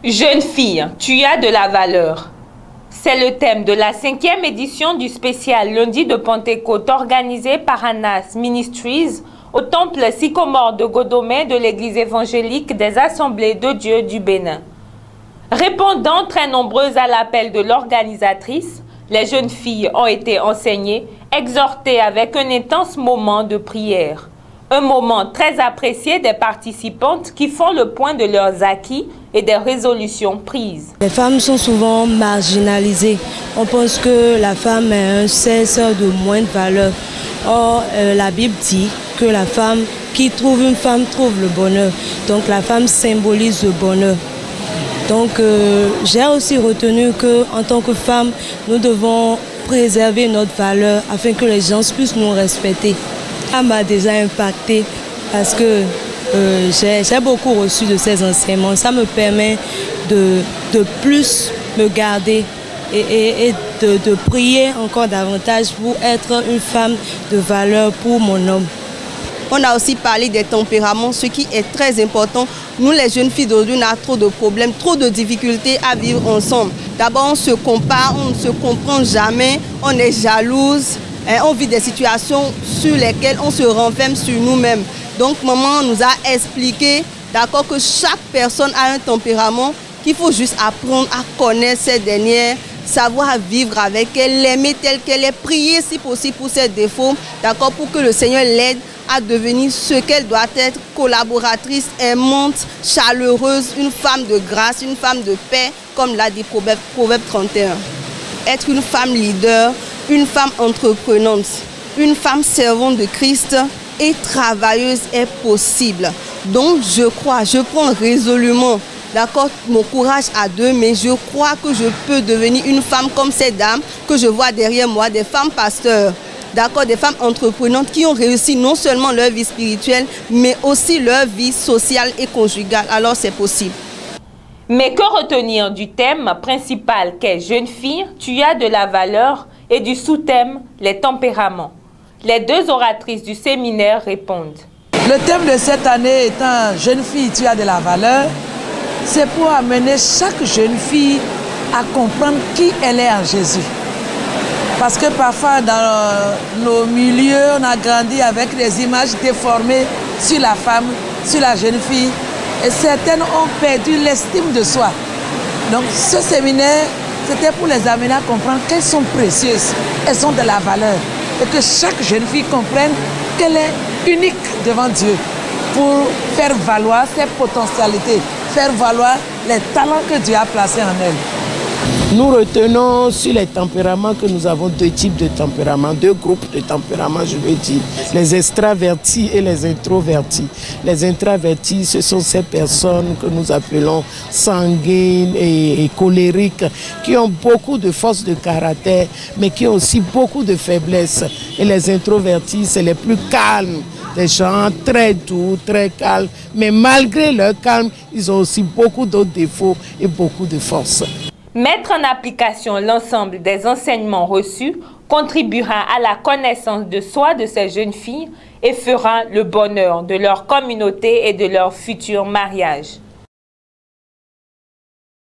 Jeune fille, tu as de la valeur. C'est le thème de la 5e édition du spécial lundi de Pentecôte organisé par Anas Ministries au temple Sycomore de Godomé de l'église évangélique des Assemblées de Dieu du Bénin. Répondant très nombreuses à l'appel de l'organisatrice, les jeunes filles ont été enseignées, exhortées avec un intense moment de prière. Un moment très apprécié des participantes qui font le point de leurs acquis et des résolutions prises. Les femmes sont souvent marginalisées. On pense que la femme est un sexe de moindre valeur. Or, la Bible dit que la femme qui trouve une femme trouve le bonheur. Donc la femme symbolise le bonheur. Donc j'ai aussi retenu qu'en tant que femme, nous devons préserver notre valeur afin que les gens puissent nous respecter. Ça m'a déjà impacté parce que j'ai beaucoup reçu de ces enseignements. Ça me permet de plus me garder et de prier encore davantage pour être une femme de valeur pour mon homme. On a aussi parlé des tempéraments, ce qui est très important. Nous, les jeunes filles d'aujourd'hui, on a trop de problèmes, trop de difficultés à vivre ensemble. D'abord, on se compare, on ne se comprend jamais, on est jalouse. On vit des situations sur lesquelles on se renferme sur nous-mêmes. Donc maman nous a expliqué, d'accord, que chaque personne a un tempérament, qu'il faut juste apprendre à connaître ces dernières, savoir vivre avec elle, l'aimer telle qu'elle est, prier si possible pour ses défauts, d'accord, pour que le Seigneur l'aide à devenir ce qu'elle doit être, collaboratrice, aimante, chaleureuse, une femme de grâce, une femme de paix, comme l'a dit Proverbe 31. Être une femme leader, une femme entreprenante, une femme servante de Christ et travailleuse est possible. Donc je crois, je prends résolument, d'accord, mon courage à deux, mais je crois que je peux devenir une femme comme ces dames que je vois derrière moi, des femmes pasteurs, d'accord, des femmes entreprenantes qui ont réussi non seulement leur vie spirituelle, mais aussi leur vie sociale et conjugale. Alors c'est possible. Mais que retenir du thème principal qu'est jeune fille, tu as de la valeur et du sous-thème les tempéraments? Les deux oratrices du séminaire répondent. Le thème de cette année étant jeune fille, tu as de la valeur, c'est pour amener chaque jeune fille à comprendre qui elle est en Jésus. Parce que parfois dans nos milieux, on a grandi avec des images déformées sur la femme, sur la jeune fille. Et certaines ont perdu l'estime de soi. Donc ce séminaire, c'était pour les amener à comprendre qu'elles sont précieuses, elles ont de la valeur. Et que chaque jeune fille comprenne qu'elle est unique devant Dieu pour faire valoir ses potentialités, faire valoir les talents que Dieu a placés en elle. Nous retenons sur les tempéraments que nous avons deux types de tempéraments, deux groupes de tempéraments, je veux dire, les extravertis et les introvertis. Les introvertis, ce sont ces personnes que nous appelons sanguines et colériques, qui ont beaucoup de force de caractère, mais qui ont aussi beaucoup de faiblesses. Et les introvertis, c'est les plus calmes, des gens très doux, très calmes, mais malgré leur calme, ils ont aussi beaucoup d'autres défauts et beaucoup de force. Mettre en application l'ensemble des enseignements reçus contribuera à la connaissance de soi de ces jeunes filles et fera le bonheur de leur communauté et de leur futur mariage.